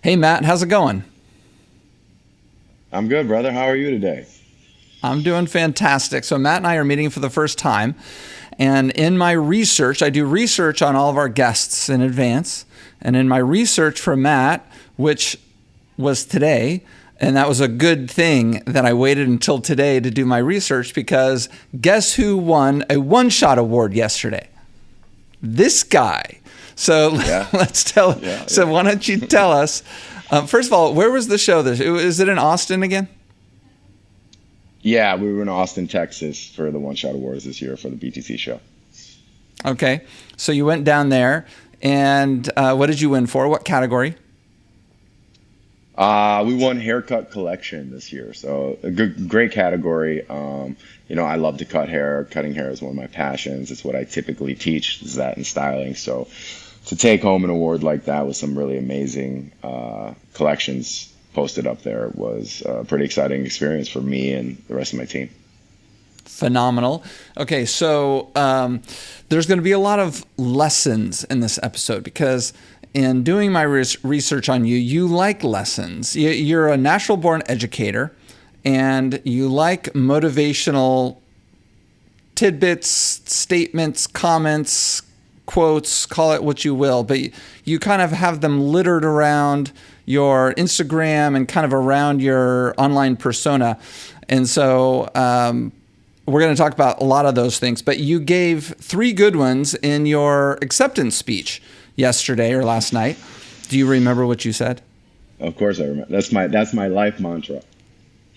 Hey, Matt, how's it going? I'm good, brother. How are you today? I'm doing fantastic. So, Matt and I are meeting for the first time. And in my research, I do research on all of our guests in advance. And in my research for Matt, which was today, and that was a good thing that I waited until today to do my research because guess who won a one shot award yesterday? This guy. So Yeah, let's tell. yeah, So yeah. why don't you tell us? First of all, where was the show? This is it in Austin again? Yeah, we were in Austin, Texas for the One Shot Awards this year for the BTC show. Okay, so you went down there, and what did you win for? What category? We won haircut collection this year, so a good, great category. I love to cut hair. Cutting hair is one of my passions. It's what I typically teach, is that and styling. So to take home an award like that with some really amazing collections posted up there was a pretty exciting experience for me and the rest of my team. Phenomenal. Okay, so there's going to be a lot of lessons in this episode because in doing my research on you, you like lessons. You're a natural born educator and you like motivational tidbits, statements, comments, quotes, call it what you will, but you kind of have them littered around your Instagram and kind of around your online persona. And so we're going to talk about a lot of those things, but you gave three good ones in your acceptance speech yesterday or last night. Do you remember what you said? Of course, I remember. That's my life mantra.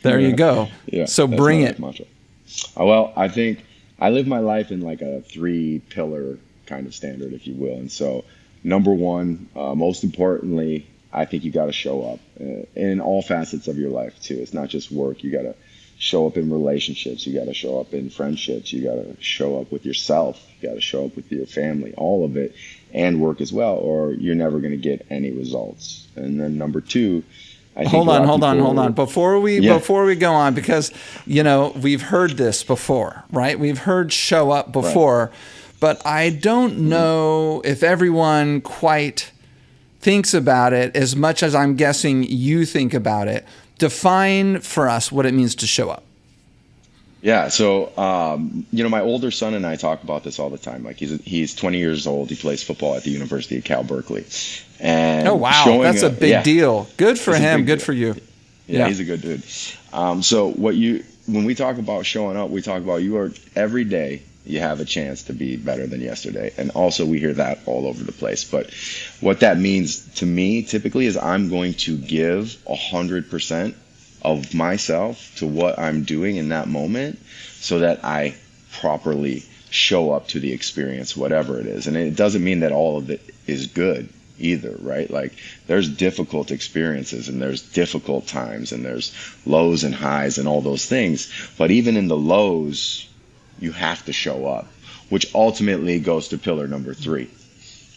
There you go. Yeah, So that's my bring life it. mantra. Well, I think I live my life in like a three pillar kind of standard, if you will. And so, number one, most importantly, I think you got to show up in all facets of your life too. It's not just work. You got to show up in relationships. You got to show up in friendships. You got to show up with yourself. You got to show up with your family, all of it, and work as well, or you're never going to get any results. And then number two, I think Hold a on, lot of hold on, hold on. people, yeah, Before we go on, because we've heard this before, right? We've heard show up right. before, but I don't Mhm. know if everyone quite thinks about it as much as I'm guessing you think about it. Define for us what it means to show up. Yeah, so my older son and I talk about this all the time. Like he's 20 years old. He plays football at the University of Cal Berkeley, Oh, and wow. showing That's a a big yeah, deal. Good for it's a him. big Good deal. for you. Yeah, Yeah. he's a good dude. So when we talk about showing up, we talk about you are every day you have a chance to be better than yesterday, and also we hear that all over the place. But what that means to me typically is I'm going to give 100% of myself to what I'm doing in that moment so that I properly show up to the experience, whatever it is. And it doesn't mean that all of it is good either, right? Like there's difficult experiences and there's difficult times and there's lows and highs and all those things. But even in the lows, you have to show up, which ultimately goes to pillar number three,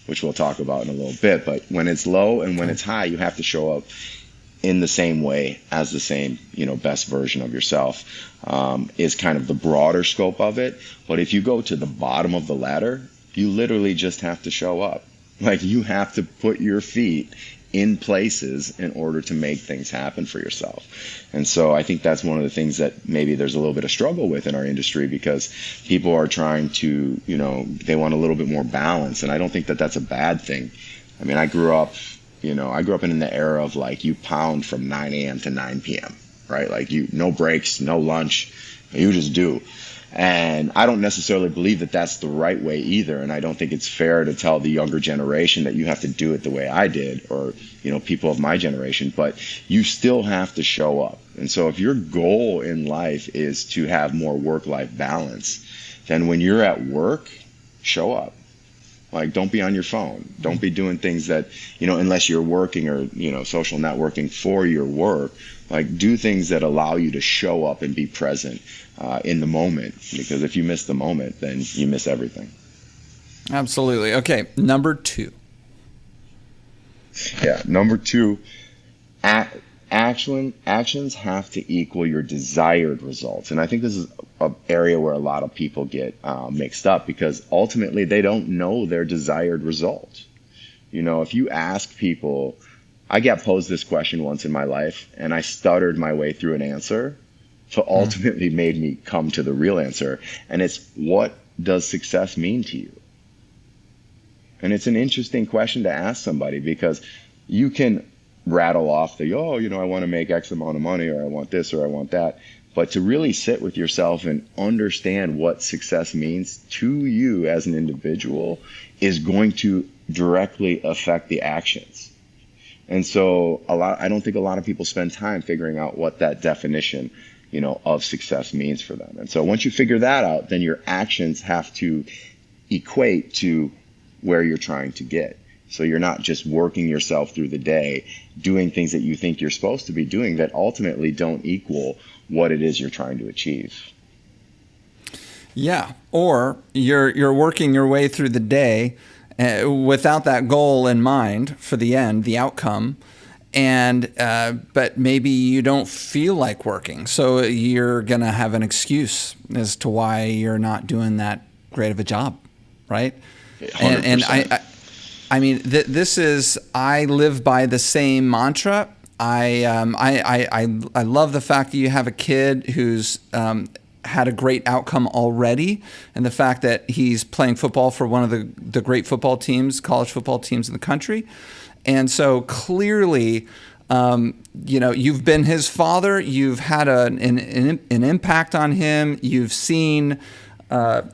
which we'll talk about in a little bit. But when it's low and when it's high, you have to show up in the same way as the same, best version of yourself, is kind of the broader scope of it. But if you go to the bottom of the ladder, you literally just have to show up. Like you have to put your feet in places in order to make things happen for yourself. And so I think that's one of the things that maybe there's a little bit of struggle with in our industry because people are trying to, they want a little bit more balance. And I don't think that that's a bad thing. I mean, I grew up in the era of like you pound from 9 a.m. to 9 p.m., right? Like no breaks, no lunch, you just do. And I don't necessarily believe that that's the right way either. And I don't think it's fair to tell the younger generation that you have to do it the way I did or, people of my generation, but you still have to show up. And so if your goal in life is to have more work-life balance, then when you're at work, show up. Like, don't be on your phone. Don't be doing things that, unless you're working or, social networking for your work, like do things that allow you to show up and be present in the moment. Because if you miss the moment, then you miss everything. Absolutely. Okay. Number two. Yeah. Number two, actions have to equal your desired results. And I think this is an area where a lot of people get mixed up because ultimately they don't know their desired result. If you ask people, I got posed this question once in my life, and I stuttered my way through an answer, so ultimately made me come to the real answer. And it's, what does success mean to you? And it's an interesting question to ask somebody, because you can rattle off the, oh, I want to make X amount of money, or I want this, or I want that. But to really sit with yourself and understand what success means to you as an individual is going to directly affect the actions. And so I don't think a lot of people spend time figuring out what that definition, of success means for them. And so once you figure that out, then your actions have to equate to where you're trying to get. So you're not just working yourself through the day, doing things that you think you're supposed to be doing that ultimately don't equal what it is you're trying to achieve. Yeah, or you're working your way through the day without that goal in mind for the end, the outcome, and but maybe you don't feel like working, so you're gonna have an excuse as to why you're not doing that great of a job, right? 100%. And I mean, this is, I live by the same mantra. I love the fact that you have a kid who's had a great outcome already, and the fact that he's playing football for one of the great football teams, college football teams in the country. And so clearly, you've been his father. You've had an impact on him. You've seen,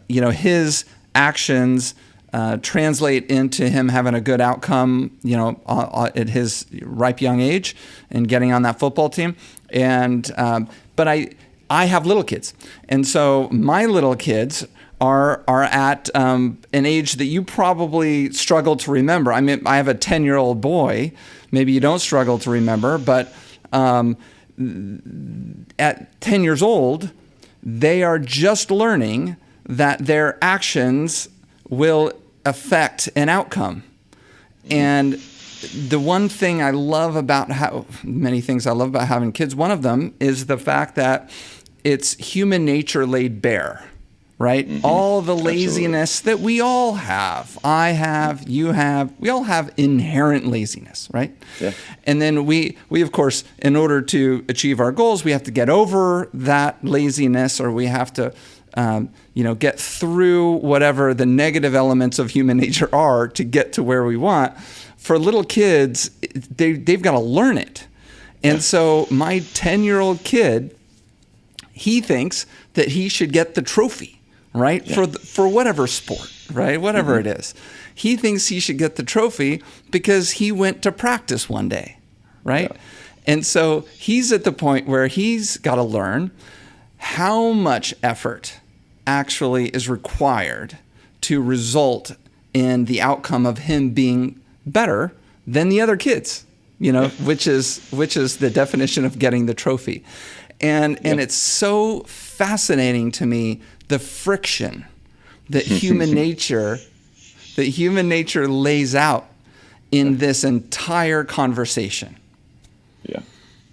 his actions translate into him having a good outcome, at his ripe young age and getting on that football team. And but I have little kids, and so my little kids are at an age that you probably struggle to remember. I mean, I have a 10-year-old boy. Maybe you don't struggle to remember, but at 10 years old, they are just learning that their actions will affect an outcome. And the one thing I love about many things I love about having kids, one of them is the fact that it's human nature laid bare, right? Mm-hmm. All the laziness that we all have, I have, you have, we all have inherent laziness, right? Yeah. And then we of course, in order to achieve our goals, we have to get over that laziness, or we have to get through whatever the negative elements of human nature are to get to where we want. For little kids, they've got to learn it. And so my 10-year-old kid, he thinks that he should get the trophy, right? Yeah. For whatever sport, right? Whatever it is. He thinks he should get the trophy because he went to practice one day, right? Yeah. And so he's at the point where he's got to learn how much effort actually is required to result in the outcome of him being better than the other kids, which is the definition of getting the trophy. And it's so fascinating to me, the friction that human nature lays out in this entire conversation. Yeah.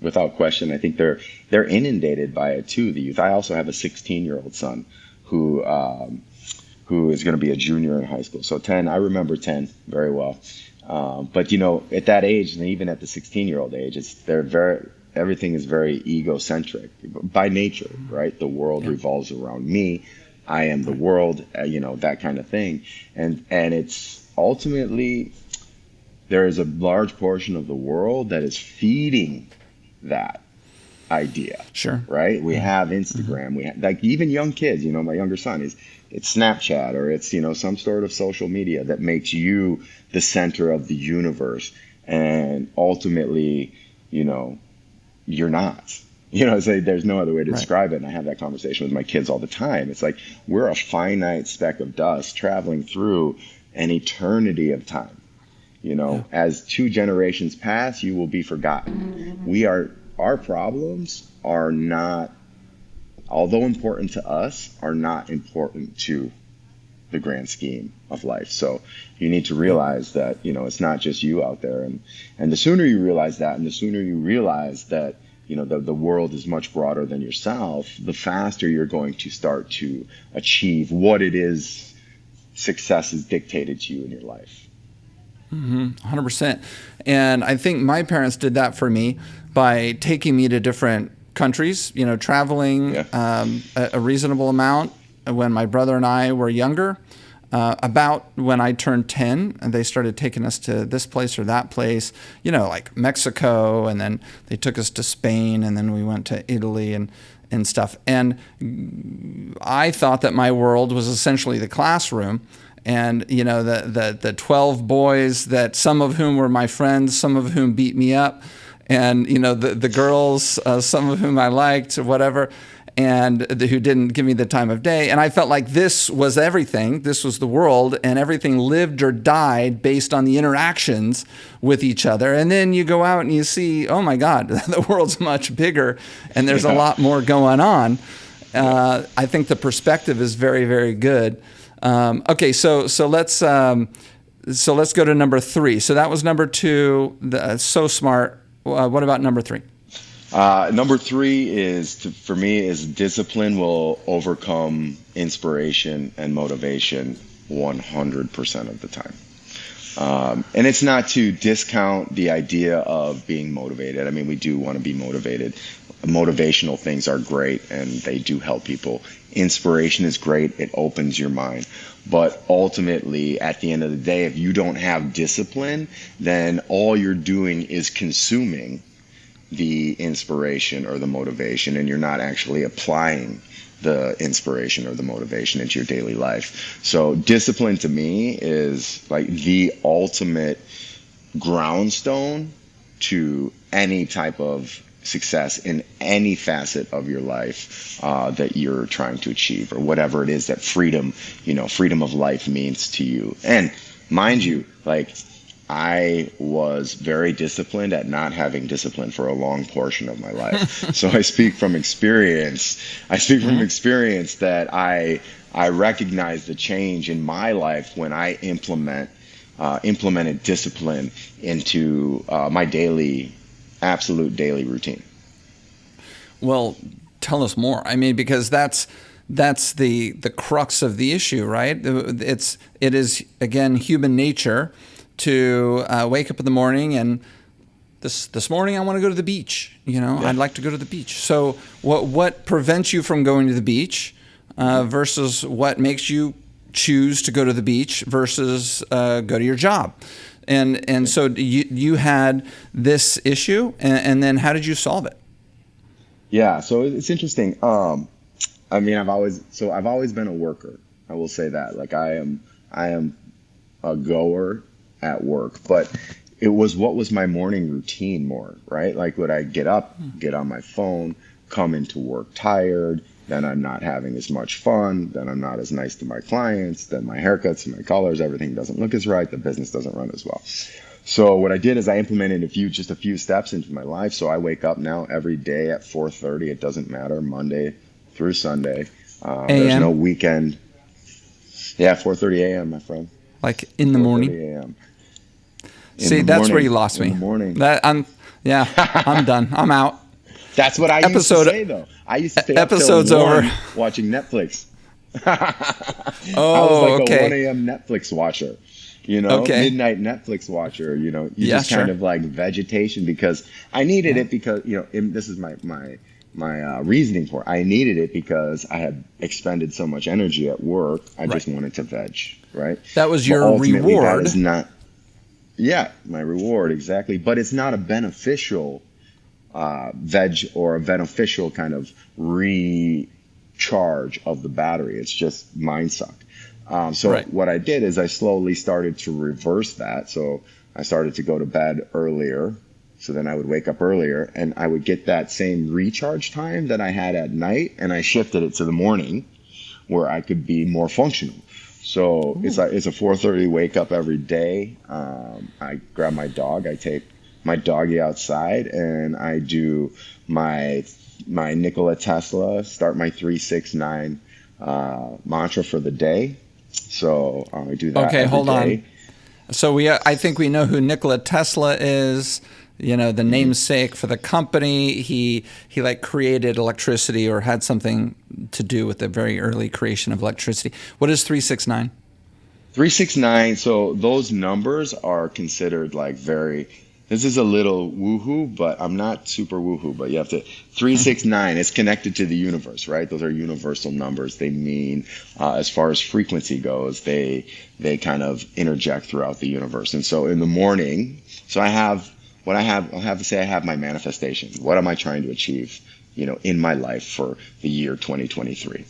Without question. I think they're inundated by it too, the youth. I also have a 16-year-old son who is going to be a junior in high school. So 10, I remember 10 very well. But at that age, and even at the 16-year-old age, everything is very egocentric by nature, right? The world revolves around me. I am the world, that kind of thing. And it's ultimately, there is a large portion of the world that is feeding that idea. Sure. Right? We have Instagram. We have, like, even young kids, my younger son it's Snapchat, or it's, some sort of social media that makes you the center of the universe. And ultimately, you're not. There's no other way to describe it. And I have that conversation with my kids all the time. It's like, we're a finite speck of dust traveling through an eternity of time. As 2 generations pass, you will be forgotten. Our problems are not, although important to us, are not important to the grand scheme of life. So you need to realize that, it's not just you out there. And the sooner you realize that, and the sooner you realize that, the world is much broader than yourself, the faster you're going to start to achieve what it is success is dictated to you in your life. 100%. And I think my parents did that for me by taking me to different countries, traveling a reasonable amount when my brother and I were younger. About when I turned 10, and they started taking us to this place or that place, like Mexico, and then they took us to Spain, and then we went to Italy and stuff. And I thought that my world was essentially the classroom. And, the 12 boys that some of whom were my friends, some of whom beat me up, and, the girls, some of whom I liked, whatever, and who didn't give me the time of day. And I felt like this was everything. This was the world, and everything lived or died based on the interactions with each other. And then you go out and you see, oh my God, the world's much bigger, and there's a lot more going on. I think the perspective is very, very good. Okay, so let's go to number 3. So that was number 2. So smart. What about number 3? Number 3 for me is discipline will overcome inspiration and motivation 100% of the time. And it's not to discount the idea of being motivated. I mean, we do want to be motivated. Motivational things are great and they do help people. Inspiration is great. It opens your mind. But ultimately, at the end of the day, if you don't have discipline, then all you're doing is consuming the inspiration or the motivation, and you're not actually applying the inspiration or the motivation into your daily life. So discipline to me is like the ultimate groundstone to any type of success in any facet of your life that you're trying to achieve, or whatever it is that freedom of life means to you. And mind you, like, I was very disciplined at not having discipline for a long portion of my life. So I speak from experience. That I recognize the change in my life when I implemented discipline into my absolute daily routine. Well, tell us more. I mean, because that's the crux of the issue, right? It is again human nature to wake up in the morning and this morning I want to go to the beach. I'd like to go to the beach. So what prevents you from going to the beach versus what makes you choose to go to the beach versus go to your job? And so you had this issue, and then how did you solve it? Yeah, so it's interesting. I mean, I've always been a worker. I will say that. Like I am a goer at work, but it was what was my morning routine more, right? Like, would I get up, get on my phone, come into work tired, then I'm not having as much fun, then I'm not as nice to my clients, then my haircuts and my colors, everything doesn't look as right, the business doesn't run as well. So what I did is I implemented a few steps into my life. So I wake up now every day at 4:30. It doesn't matter, Monday through Sunday. There's no weekend. Yeah, 4:30 a.m., my friend. Like in the morning? 4:30 a.m. See, that's where you lost me. In the morning. I'm done. I'm out. That's what I used to say, though. I used to stay up till 1 watching Netflix. I was like a 1 a.m. Netflix watcher. Midnight Netflix watcher. You just kind of like vegetation, because I needed it because this is my reasoning for it. I needed it because I had expended so much energy at work. I just wanted to veg, right? That was your reward. That is not. Yeah, my reward, exactly. But it's not a beneficial veg or a beneficial kind of recharge of the battery. It's just mind suck. What I did is I slowly started to reverse that. So I started to go to bed earlier. So then I would wake up earlier and I would get that same recharge time that I had at night, and I shifted it to the morning where I could be more functional. So it's a 4:30 wake up every day. I grab my dog, I take my doggy outside, and I do my Nikola Tesla, start my 3-6-9 mantra for the day. So I do that. Okay, hold day. on. So I think we know who Nikola Tesla is. The namesake for the company. He created electricity, or had something to do with the very early creation of electricity. What is 3-6-9? 369. So those numbers are considered like very, this is a little woohoo, but I'm not super woohoo, but you have to, 369 is connected to the universe, right? Those are universal numbers. They mean, as far as frequency goes, they kind of interject throughout the universe. And so in the morning, so I'll have to say I have my manifestation. What am I trying to achieve, in my life for the year 2023,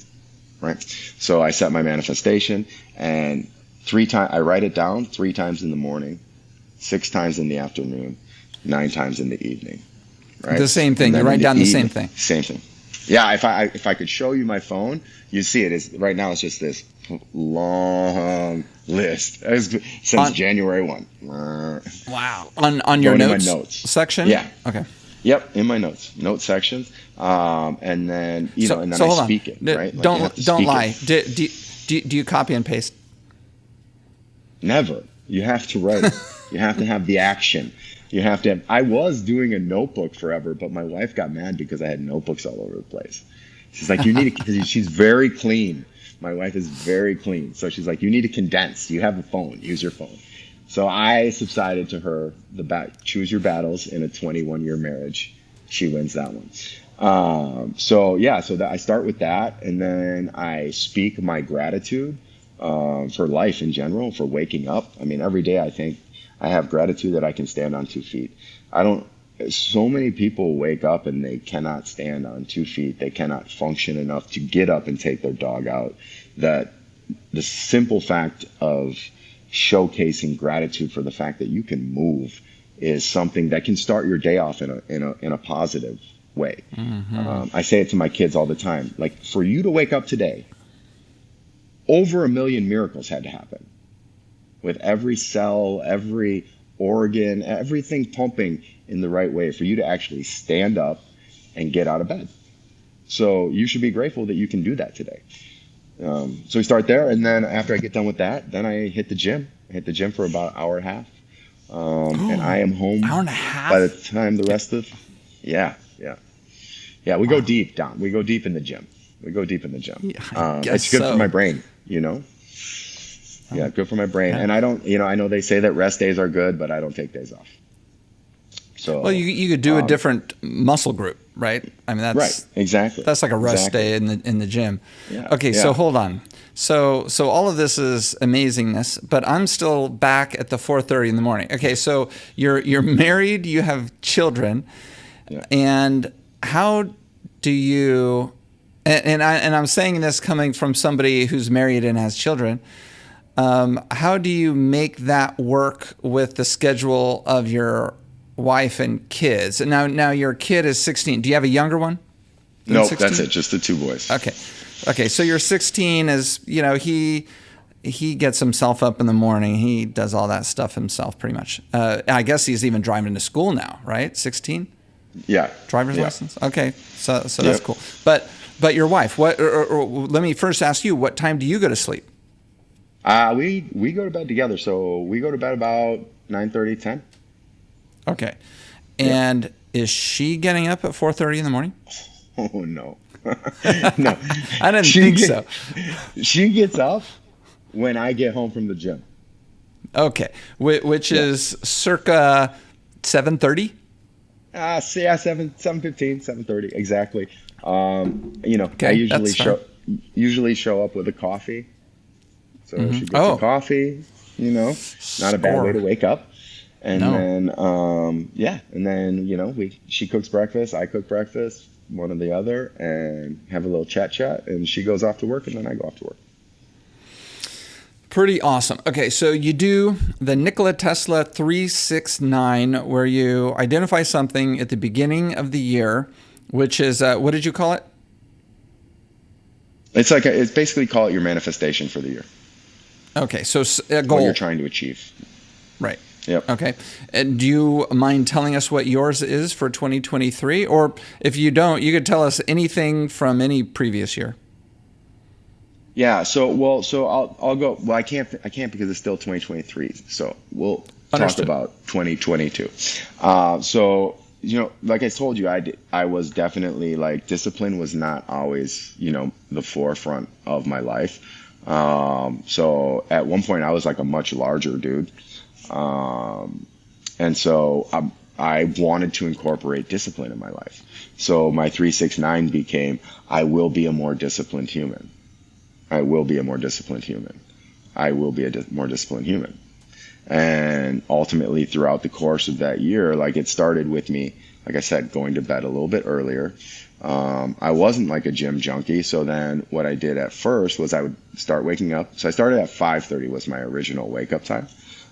right? So I set my manifestation, and I write it down 3 times in the morning, 6 times in the afternoon, 9 times in the evening, right? The same thing. You write down the same thing. Same thing. Yeah. If I could show you my phone, you see it. Right now it's just this long list since January 1. Wow. On your notes section? Yeah. Okay. Yep, in my note sections, and then and then I speak it. Right? Don't lie. Do you copy and paste? Never. You have to write. You have to have the action. You have to have. I was doing a notebook forever, but my wife got mad because I had notebooks all over the place. She's like, you need to, because she's very clean. My wife is very clean, so she's like, you need to condense. You have a phone. Use your phone. So I subsided to her choose your battles in a 21-year marriage. She wins that one. So I start with that, and then I speak my gratitude for life in general, for waking up. I mean, every day I think I have gratitude that I can stand on 2 feet. So many people wake up and they cannot stand on 2 feet. They cannot function enough to get up and take their dog out. That the simple fact of showcasing gratitude for the fact that you can move is something that can start your day off in a positive way. Mm-hmm. I say it to my kids all the time. Like, for you to wake up today, over 1 million miracles had to happen, with every cell, every organ, everything pumping in the right way for you to actually stand up and get out of bed. So you should be grateful that you can do that today. So we start there, and then after I get done with that, then I hit the gym. I hit the gym for about an hour and a half, and I am home. Hour and a half? By the time the rest of, yeah. We go deep, Don. We go deep in the gym. It's good for my brain, Yeah, good for my brain. Yeah. And I know they say that rest days are good, but I don't take days off. So, well, you could do a different muscle group, right? I mean, that's right. Exactly. That's like a rest day in the gym. Yeah. Okay, so hold on. So all of this is amazingness, but I'm still back at the 4:30 in the morning. Okay, so you're married, you have children, and how do you? And I'm saying this coming from somebody who's married and has children. How do you make that work with the schedule of your wife and kids? And now your kid is 16. Do you have a younger one? No, that's it. Just the 2 boys. Okay. So your 16 is, he gets himself up in the morning. He does all that stuff himself, pretty much. I guess he's even driving to school now, right? 16. Yeah. Driver's license. Okay. So that's cool. But your wife, or let me first ask you, what time do you go to sleep? We go to bed together. So we go to bed about 9:30, 10. Okay. And is she getting up at 4:30 in the morning? Oh, no. No. I didn't think so. She gets up when I get home from the gym. Okay. Which is circa 7:30? 7:15, 7:30, exactly. Okay, I usually show up with a coffee. So she gets a coffee, not a bad way to wake up. And then, she cooks breakfast, I cook breakfast, one or the other, and have a little chat, and she goes off to work, and then I go off to work. Pretty awesome. Okay, so you do the Nikola Tesla 369, where you identify something at the beginning of the year, which is, what did you call it? It's basically call it your manifestation for the year. Okay, so a goal. What you're trying to achieve. Right. Yep. Okay. And do you mind telling us what yours is for 2023? Or if you don't, you could tell us anything from any previous year. Yeah. So I'll go. Well, I can't because it's still 2023. So we'll talk about 2022. Like I told you, I was definitely, like, discipline was not always, the forefront of my life. So at one point I was like a much larger dude. And so I wanted to incorporate discipline in my life. So my 369 became, I will be a more disciplined human. I will be a more disciplined human. I will be a more disciplined human. And ultimately throughout the course of that year, like it started with me, like I said, going to bed a little bit earlier. I wasn't like a gym junkie. So then what I did at first was I would start waking up. So I started at 5:30 was my original wake up time.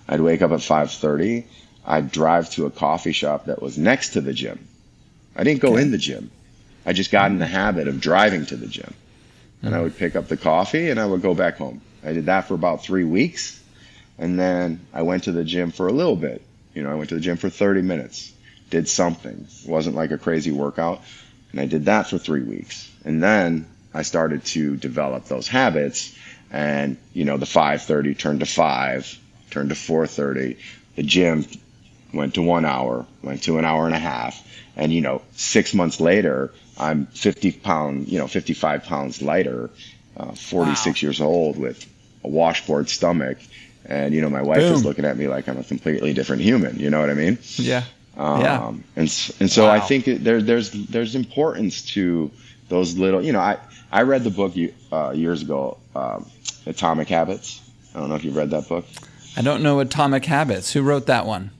I'd wake up at 5:30. I'd drive to a coffee shop that was next to the gym. I didn't go in the gym. I just got in the habit of driving to the gym. And I would pick up the coffee and I would go back home. I did that for about 3 weeks. And then I went to the gym for a little bit. I went to the gym for 30 minutes, did something. It wasn't like a crazy workout. And I did that for 3 weeks. And then I started to develop those habits. And, the 5:30 turned to 5, turned to 4:30. The gym went to 1 hour, went to an hour and a half. And, 6 months later, I'm 55 pounds lighter, 46 years old with a washboard stomach. And, my wife is looking at me like I'm a completely different human. You know what I mean? Yeah. And so I think there's importance to those little, I read the book years ago, Atomic Habits. I don't know if you've read that book. I don't know Atomic Habits. Who wrote that one?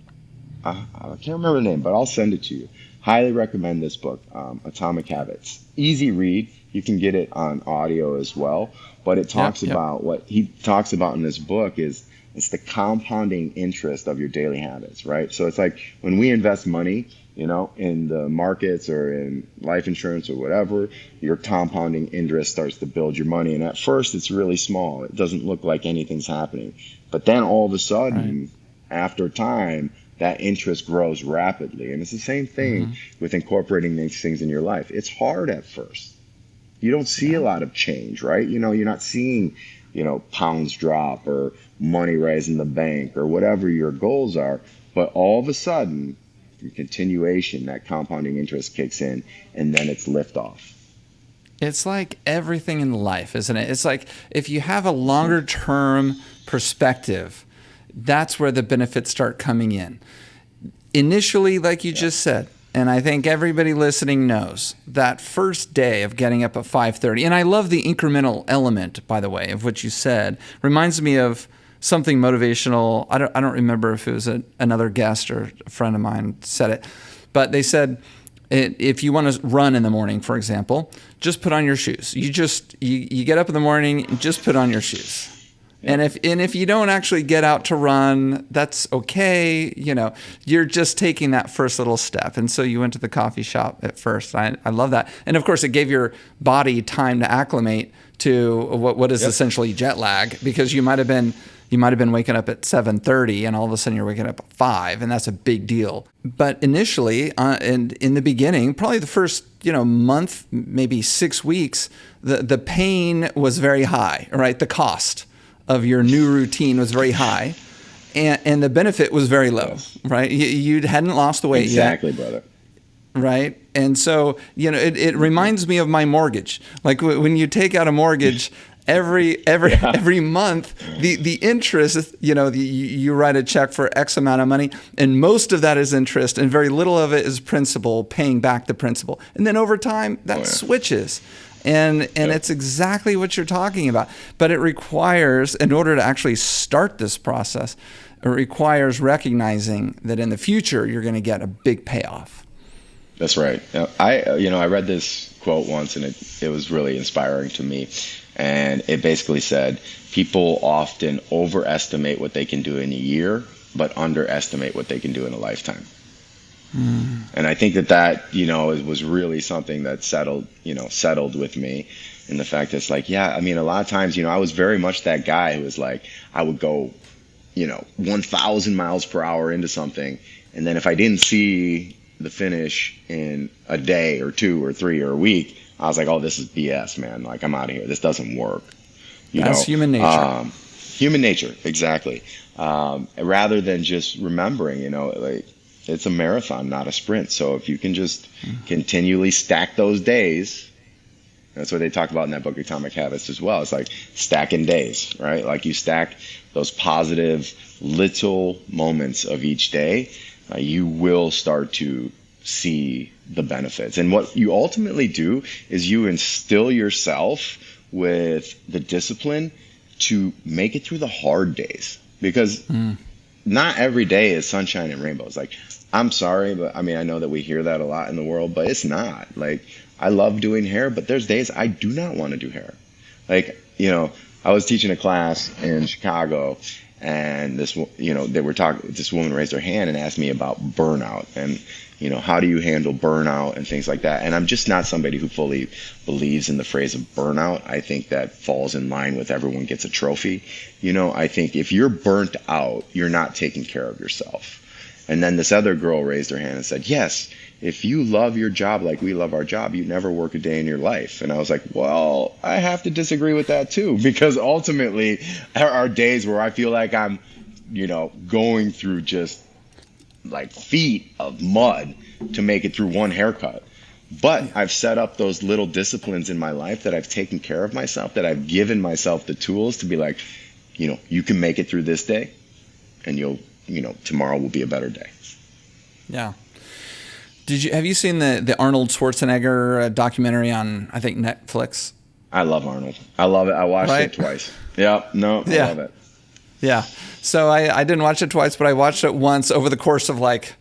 I can't remember the name, but I'll send it to you. Highly recommend this book, Atomic Habits. Easy read. You can get it on audio as well. But it talks about what he talks about in this book is it's the compounding interest of your daily habits, right? So it's like when we invest money, in the markets or in life insurance or whatever, your compounding interest starts to build your money. And at first it's really small. It doesn't look like anything's happening. But then all of a sudden, after time, that interest grows rapidly. And it's the same thing with incorporating these things in your life. It's hard at first. You don't see a lot of change, right? You're not seeing, pounds drop or money rise in the bank or whatever your goals are. But all of a sudden, in continuation, that compounding interest kicks in and then it's liftoff. It's like everything in life, isn't it? It's like if you have a longer term perspective, that's where the benefits start coming in. Initially, like you just said, and I think everybody listening knows, that first day of getting up at 5:30, and I love the incremental element, by the way, of what you said, reminds me of something motivational. I don't remember if it was another guest or a friend of mine said it, but they said, if you want to run in the morning, for example, just put on your shoes. You get up in the morning and just put on your shoes. And if you don't actually get out to run, that's okay. You're just taking that first little step. And so you went to the coffee shop at first. I love that. And of course, it gave your body time to acclimate to what is essentially jet lag, because you might have been waking up at 7:30 and all of a sudden you're waking up at 5, and that's a big deal. But initially, and in the beginning, probably the first month, maybe 6 weeks, the pain was very high, right? The cost of your new routine was very high, and the benefit was very low, right? You hadn't lost the weight yet. Exactly, brother. Right? And so, it reminds me of my mortgage. Like when you take out a mortgage, every month, the interest, you write a check for X amount of money, and most of that is interest, and very little of it is principal, paying back the principal. And then over time, that switches. And it's exactly what you're talking about. But it requires, in order to actually start this process, it requires recognizing that in the future, you're going to get a big payoff. That's right. I read this quote once, and it was really inspiring to me. And it basically said, people often overestimate what they can do in a year, but underestimate what they can do in a lifetime. And I think that was really something that settled with me, in the fact that it's like, a lot of times, I was very much that guy who was like, I would go, 1,000 miles per hour into something. And then if I didn't see the finish in a day or 2 or 3 or a week, I was like, oh, this is BS, man. Like, I'm out of here. This doesn't work. That's human nature. Human nature, exactly. Rather than just remembering, it's a marathon, not a sprint. So if you can just continually stack those days That's what they talk about in that book, Atomic Habits, as well. It's like stacking days, right? Like you stack those positive little moments of each day, you will start to see the benefits. And what you ultimately do is you instill yourself with the discipline to make it through the hard days, because not every day is sunshine and rainbows. Like, I'm sorry, but I mean, I know that we hear that a lot in the world, but it's not. Like, I love doing hair, but there's days I do not want to do hair. Like, you know, I was teaching a class in Chicago, and this, you know, they were talking, this woman raised her hand and asked me about burnout and, you know, how do you handle burnout and things like that. And I'm just not somebody who fully believes in the phrase of burnout. I think that falls in line with everyone gets a trophy. You know, I think if you're burnt out, you're not taking care of yourself. And then this other girl raised her hand and said, yes, if you love your job like we love our job, you never work a day in your life. And I was like, well, I have to disagree with that too, because ultimately there are days where I feel like I'm, you know, going through just like feet of mud to make it through one haircut. But I've set up those little disciplines in my life that I've taken care of myself, that I've given myself the tools to be like, you know, you can make it through this day and you'll, you know, tomorrow will be a better day. Yeah. Have you seen the Arnold Schwarzenegger documentary on, I think, Netflix? I love Arnold. I love it. I watched it twice. I love it. Yeah. So I didn't watch it twice, but I watched it once over the course of like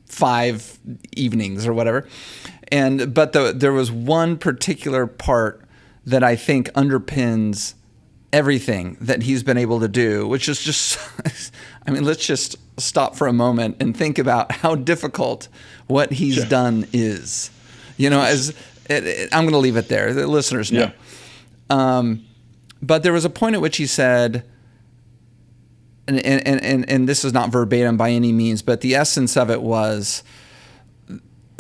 5 evenings or whatever. But there was one particular part that I think underpins everything that he's been able to do, which is just, I mean, let's just stop for a moment and think about how difficult what he's done is. You know, I'm going to leave it there. The listeners know. Yeah. But there was a point at which he said, and this is not verbatim by any means, but the essence of it was,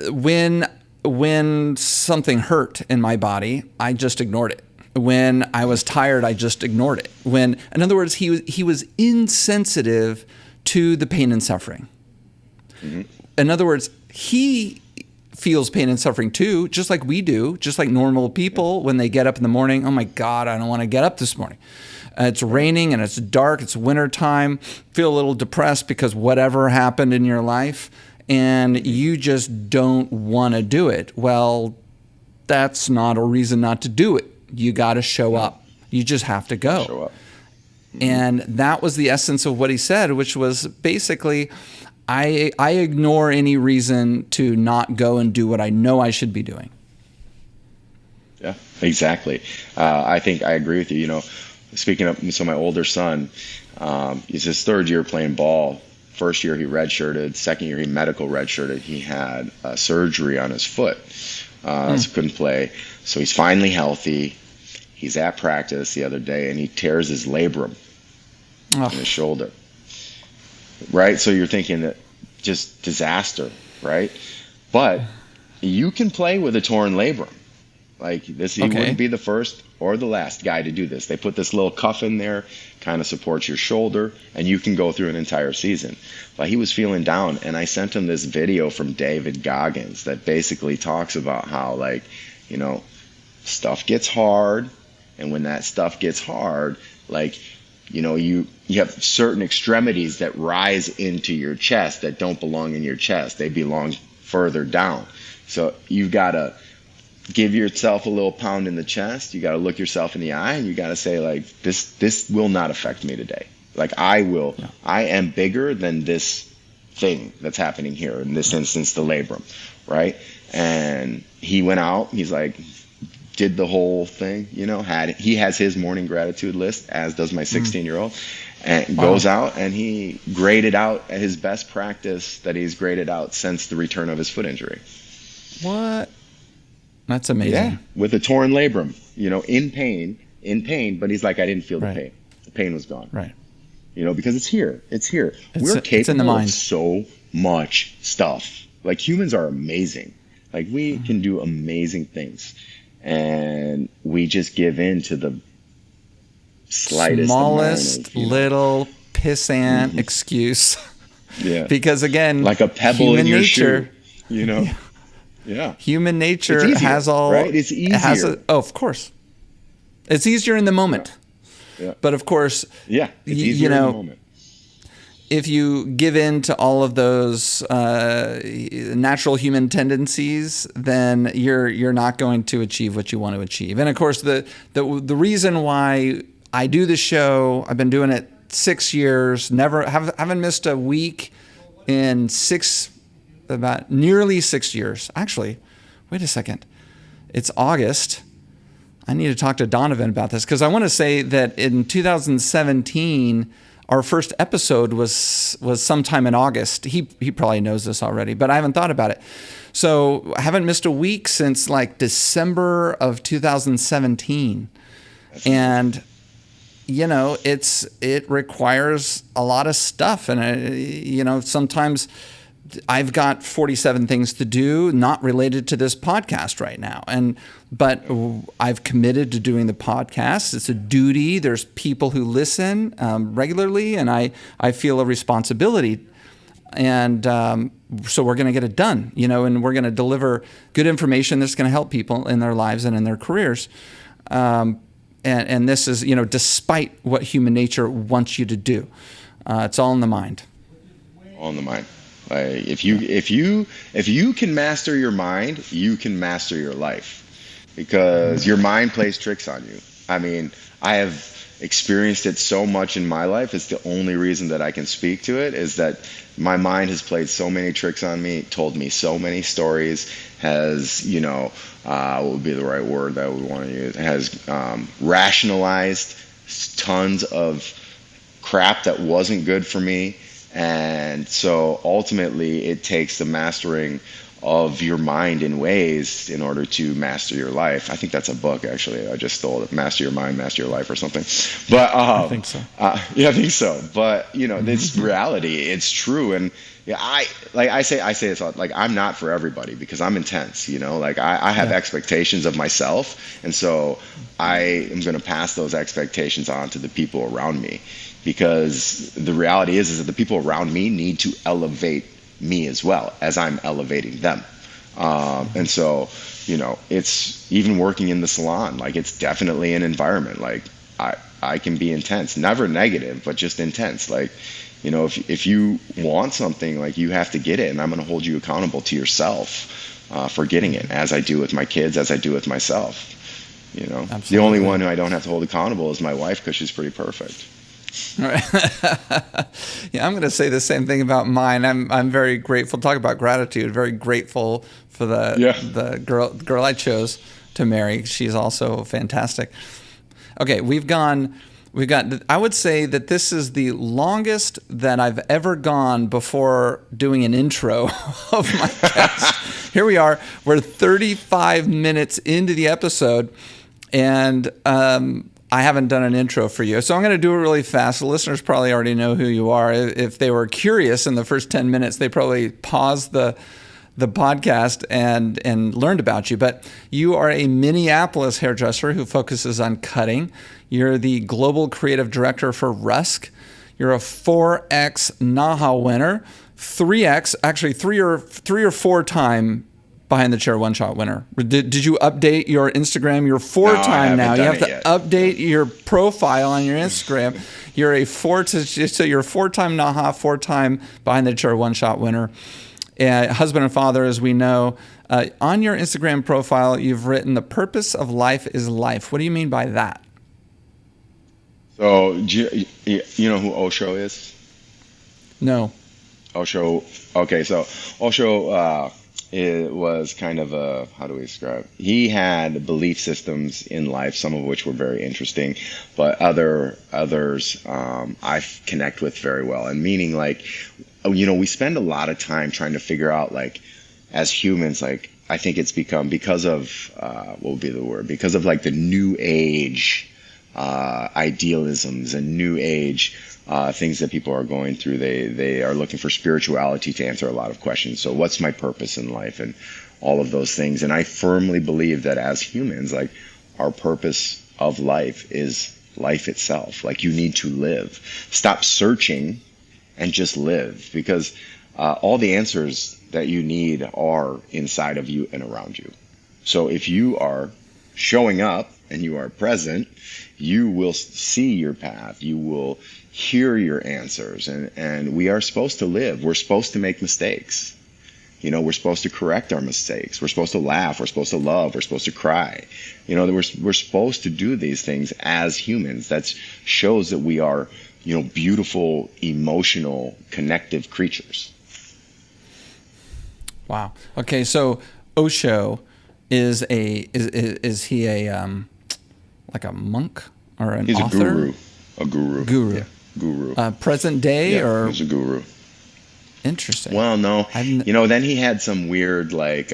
when something hurt in my body, I just ignored it. When I was tired, I just ignored it. In other words, he was insensitive to the pain and suffering. Mm-hmm. In other words, he feels pain and suffering too, just like we do, just like normal people when they get up in the morning. Oh my God, I don't want to get up this morning. It's raining and it's dark. It's wintertime. Feel a little depressed because whatever happened in your life, and you just don't want to do it. Well, that's not a reason not to do it. You got to show up. You just have to go. Show up. And that was the essence of what he said, which was basically, I ignore any reason to not go and do what I know I should be doing. Yeah, exactly. I think I agree with you. You know, speaking of, so my older son, he's his 3rd year playing ball. First year he redshirted. Second year he medical redshirted. He had surgery on his foot, so couldn't play. So he's finally healthy. He's at practice the other day, and he tears his labrum in his shoulder. Right? So you're thinking that just disaster, right? But you can play with a torn labrum. Like this, he wouldn't be the first or the last guy to do this. They put this little cuff in there, kind of supports your shoulder, and you can go through an entire season. But he was feeling down, and I sent him this video from David Goggins that basically talks about how, like, you know, stuff gets hard, and when that stuff gets hard, like, you know, you have certain extremities that rise into your chest that don't belong in your chest. They belong further down. So you've got to give yourself a little pound in the chest. You got to look yourself in the eye, and you got to say, like, this will not affect me today. Like, I am bigger than this thing that's happening here, in this instance, the labrum, right? And he went out, he's like, did the whole thing, you know, he has his morning gratitude list, as does my 16-year-old, and goes out and he graded out his best practice that he's graded out since the return of his foot injury. What? That's amazing. Yeah, with a torn labrum, you know, in pain, but he's like, I didn't feel the pain. The pain was gone. Right. You know, because it's here. We're capable of so much stuff. Like, humans are amazing. Like, we can do amazing things. And we just give in to the smallest little pissant excuse. Yeah. Because again, like a pebble in your shoe, you know? Yeah. Human nature It's easier, has all right? It's easier. Of course. It's easier in the moment. Yeah. But of course, Yeah, it's easier in the moment. If you give in to all of those natural human tendencies, then you're not going to achieve what you want to achieve. And of course, the reason why I do the show, I've been doing it 6 years, haven't missed a week in about nearly 6 years. Actually, wait a second, it's August. I need to talk to Donovan about this because I want to say that in 2017. Our first episode was sometime in August. He probably knows this already, but I haven't thought about it. So I haven't missed a week since like December of 2017. And it requires a lot of stuff, and sometimes I've got 47 things to do not related to this podcast right now. But I've committed to doing the podcast. It's a duty. There's people who listen regularly, and I feel a responsibility. And so we're going to get it done, and we're going to deliver good information that's going to help people in their lives and in their careers. And this is, despite what human nature wants you to do. It's all in the mind. All in the mind. Like if you can master your mind, you can master your life, because your mind plays tricks on you. I mean, I have experienced it so much in my life. It's the only reason that I can speak to it, is that my mind has played so many tricks on me, told me so many stories, has, what would be the right word that we want to use, has rationalized tons of crap that wasn't good for me. And so ultimately it takes the mastering of your mind in ways in order to master your life. I think that's a book, actually. I just stole it. Master Your Mind, Master Your Life or something. But I think so. Yeah, I think so. But, it's reality. It's true. And I say this a lot, like, I'm not for everybody because I'm intense, like I have expectations of myself. And so I am going to pass those expectations on to the people around me, because the reality is that the people around me need to elevate me as well as I'm elevating them. And so, it's even working in the salon, like it's definitely an environment. Like I can be intense, never negative, but just intense. Like, if you want something, like you have to get it, and I'm going to hold you accountable to yourself for getting it, as I do with my kids, as I do with myself. Absolutely. The only one who I don't have to hold accountable is my wife, because she's pretty perfect. Right. Yeah, I'm going to say the same thing about mine. I'm very grateful. Talk about gratitude. Very grateful for the girl I chose to marry. She's also fantastic. Okay, we've got. I would say that this is the longest that I've ever gone before doing an intro of my guest. Here we are. We're 35 minutes into the episode, and I haven't done an intro for you. So I'm going to do it really fast. The listeners probably already know who you are. If they were curious in the first 10 minutes, they probably paused the podcast and learned about you. But you are a Minneapolis hairdresser who focuses on cutting. You're the Global Creative Director for Rusk. You're a 4X NAHA winner, 3X, actually three or 4-time Behind the Chair one-shot winner. Did you update your Instagram? You're 4-time now. You have to update your profile on your Instagram. You're a 4-time NAHA, 4-time Behind the Chair one-shot winner. Husband and father, as we know. On your Instagram profile, you've written, "The purpose of life is life." What do you mean by that? So, you know who Osho is? No. Osho. Okay, so Osho. It was kind of how do we describe? He had belief systems in life, some of which were very interesting, but others I connect with very well. And meaning, like, we spend a lot of time trying to figure out, like, as humans, like, I think it's become, because of what would be the word? Because of like the new age idealisms and new age things that people are going through. They are looking for spirituality to answer a lot of questions. So what's my purpose in life and all of those things? And I firmly believe that as humans, like, our purpose of life is life itself. Like, you need to live. Stop searching and just live, because all the answers that you need are inside of you and around you. So if you are showing up and you are present, you will see your path. You will hear your answers. And we are supposed to live. We're supposed to make mistakes. You know, we're supposed to correct our mistakes. We're supposed to laugh. We're supposed to love. We're supposed to cry. You know, we're supposed to do these things as humans. That shows that we are, you know, beautiful, emotional, connective creatures. Wow. Okay, so Osho is he a like a monk or an He's author? A guru. Guru. Yeah, guru. Present day or he's a guru. Interesting. Well, no. You know, then he had some weird, like,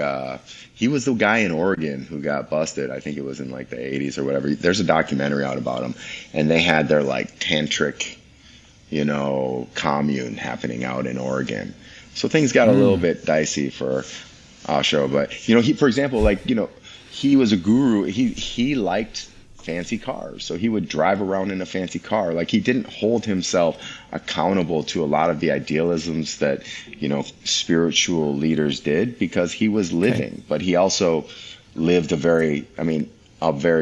he was the guy in Oregon who got busted. I think it was in like the 80s or whatever. There's a documentary out about him. And they had their like tantric, you know, commune happening out in Oregon. So things got a little bit dicey for Osho. But, you know, he, for example, like, you know, he was a guru. He liked fancy cars. So he would drive around in a fancy car. Like, he didn't hold himself accountable to a lot of the idealisms that, you know, spiritual leaders did, because he was living. Okay. But he also lived a very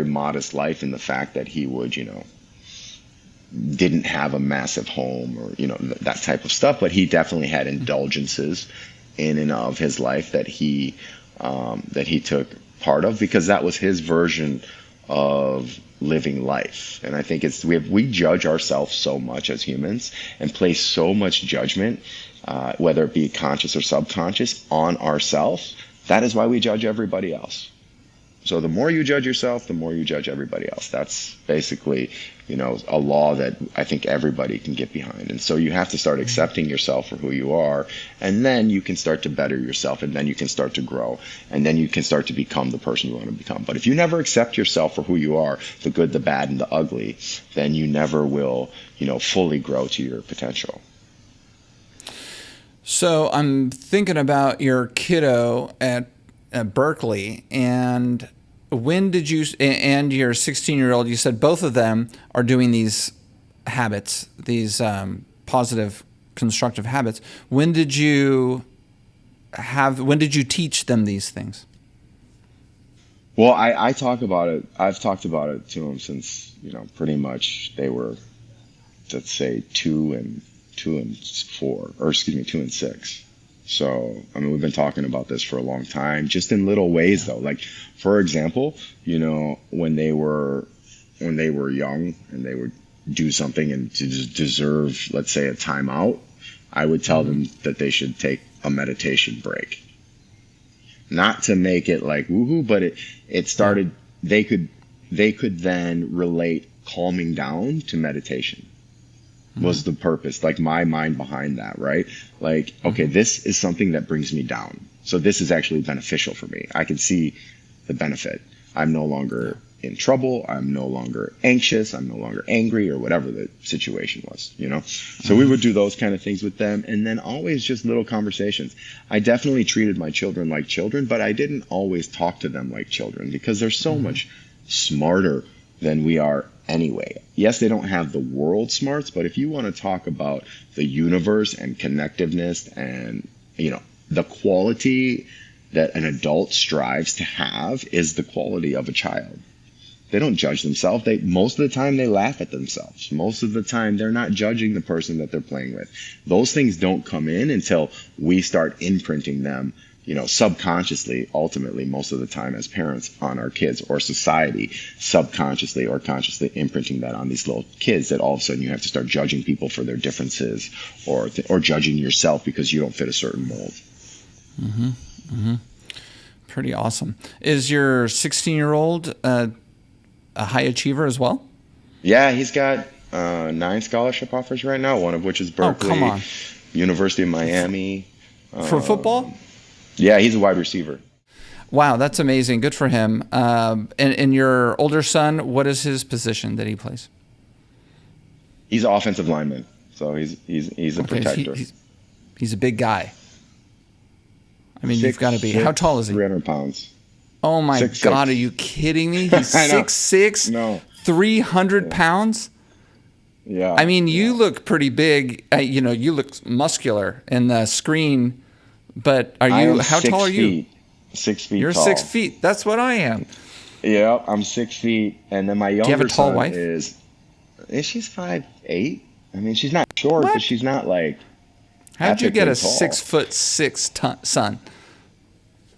modest life in the fact that he would, you know, didn't have a massive home or, you know, that type of stuff. But he definitely had indulgences in and of his life that he took part of, because that was his version of living life. And I think we judge ourselves so much as humans and place so much judgment, whether it be conscious or subconscious, on ourselves. That is why we judge everybody else. So the more you judge yourself, the more you judge everybody else. That's basically, you know, a law that I think everybody can get behind. And so you have to start accepting yourself for who you are, and then you can start to better yourself, and then you can start to grow, and then you can start to become the person you want to become. But if you never accept yourself for who you are, the good, the bad, and the ugly, then you never will, you know, fully grow to your potential. So I'm thinking about your kiddo at Berkeley, and when did you, and your 16-year-old, you said both of them are doing these habits, these positive, constructive habits. When did you teach them these things? Well, I talk about it. I've talked about it to them since, you know, pretty much they were, let's say, 2 and 4, or excuse me, 2 and 6. So, I mean, we've been talking about this for a long time, just in little ways, though. Like, for example, you know, when they were young and they would do something and to deserve, let's say, a timeout, I would tell them that they should take a meditation break. Not to make it like woohoo, but it started. They could then relate calming down to meditation. Was the purpose, like my mind behind that, right? Like, okay, this is something that brings me down. So this is actually beneficial for me. I can see the benefit. I'm no longer in trouble. I'm no longer anxious. I'm no longer angry, or whatever the situation was, you know? So we would do those kind of things with them. And then always just little conversations. I definitely treated my children like children, but I didn't always talk to them like children, because they're so much smarter than we are anyway. Yes, they don't have the world smarts, but if you want to talk about the universe and connectiveness and, you know, the quality that an adult strives to have is the quality of a child. They don't judge themselves. Most of the time they laugh at themselves. Most of the time they're not judging the person that they're playing with. Those things don't come in until we start imprinting them, you know, subconsciously, ultimately, most of the time as parents, on our kids, or society subconsciously or consciously imprinting that on these little kids, that all of a sudden you have to start judging people for their differences, or judging yourself because you don't fit a certain mold. Mm-hmm. Mm-hmm. Pretty awesome. Is your 16-year-old a high achiever as well? Yeah, he's got 9 scholarship offers right now, one of which is Berkeley, come on. University of Miami. For football? Yeah, he's a wide receiver. Wow, that's amazing. Good for him. And your older son, what is his position that he plays? He's an offensive lineman, so he's a protector. He's a big guy. I mean, you've got to be. How tall is he? 300 pounds. Oh my 6'6". God, are you kidding me? He's 6'6", no. 300 pounds? Yeah. I mean, you look pretty big. You know, you look muscular in the screen. But I am how tall are you? 6 feet You're tall. 6 feet. That's what I am. Yeah, I'm 6 feet, and then my Do you have a younger tall son wife? she's 5'8". I mean, she's not short, but What? she's not like How'd you get a epically tall. 6'6" son?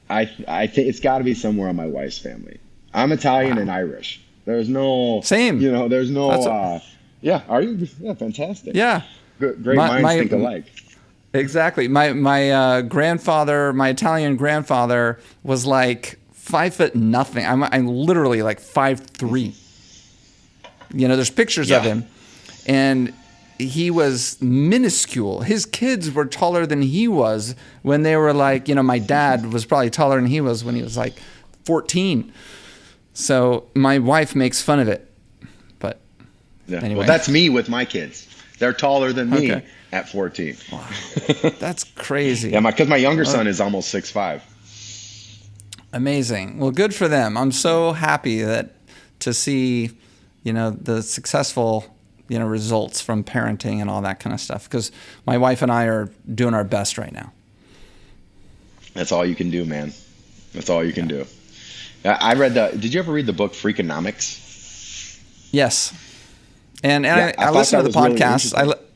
I think it's got to be somewhere on my wife's family. I'm Italian and Wow. Irish. There's no, Same. there's no. That's a, Yeah, are you? Yeah, fantastic. yeah. Great My minds my think alike. exactly. My grandfather, my Italian grandfather, was like 5 foot nothing. I'm literally like 5'3". There's pictures of Yeah. him, and he was minuscule. His kids were taller than he was when they were like, my dad was probably taller than he was when he was like 14. So my wife makes fun of it. But Yeah. anyway. Well, that's me with my kids. They're taller than me Okay. at 14. Wow. That's crazy. Yeah, because my younger son is almost 6'5". Amazing. Well, good for them. I'm so happy to see, the successful, results from parenting and all that kind of stuff. Because my wife and I are doing our best right now. That's all you can do, man. That's all you can do. I read did you ever read the book Freakonomics? Yes. And Yeah, I thought listen to that the was really podcast. interesting.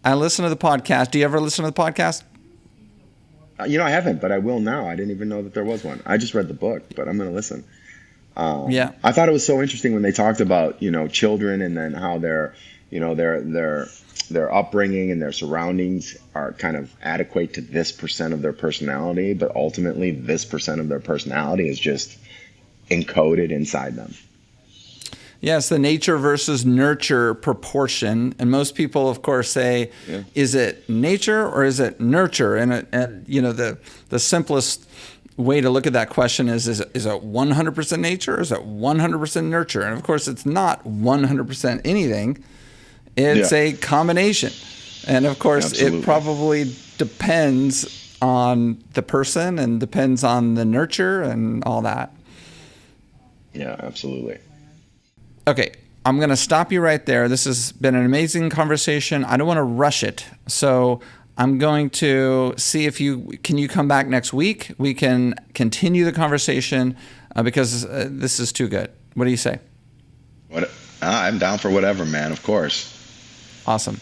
I listen to the podcast. Do you ever listen to the podcast? I haven't, but I will now. I didn't even know that there was one. I just read the book, but I'm going to listen. Yeah. I thought it was so interesting when they talked about, children and then how their upbringing and their surroundings are kind of adequate to this percent of their personality, but ultimately this percent of their personality is just encoded inside them. Yes, the nature versus nurture proportion. And most people, of course, say, Yeah. is it nature or is it nurture? And the simplest way to look at that question is it 100% nature or is it 100% nurture? And of course, it's not 100% anything. It's Yeah. a combination. And of course, Absolutely. it probably depends on the person and depends on the nurture and all that. Yeah, absolutely. Okay, I'm going to stop you right there. This has been an amazing conversation. I don't want to rush it. So I'm going to see if you come back next week. We can continue the conversation because this is too good. What do you say? I'm down for whatever, man, of course. Awesome.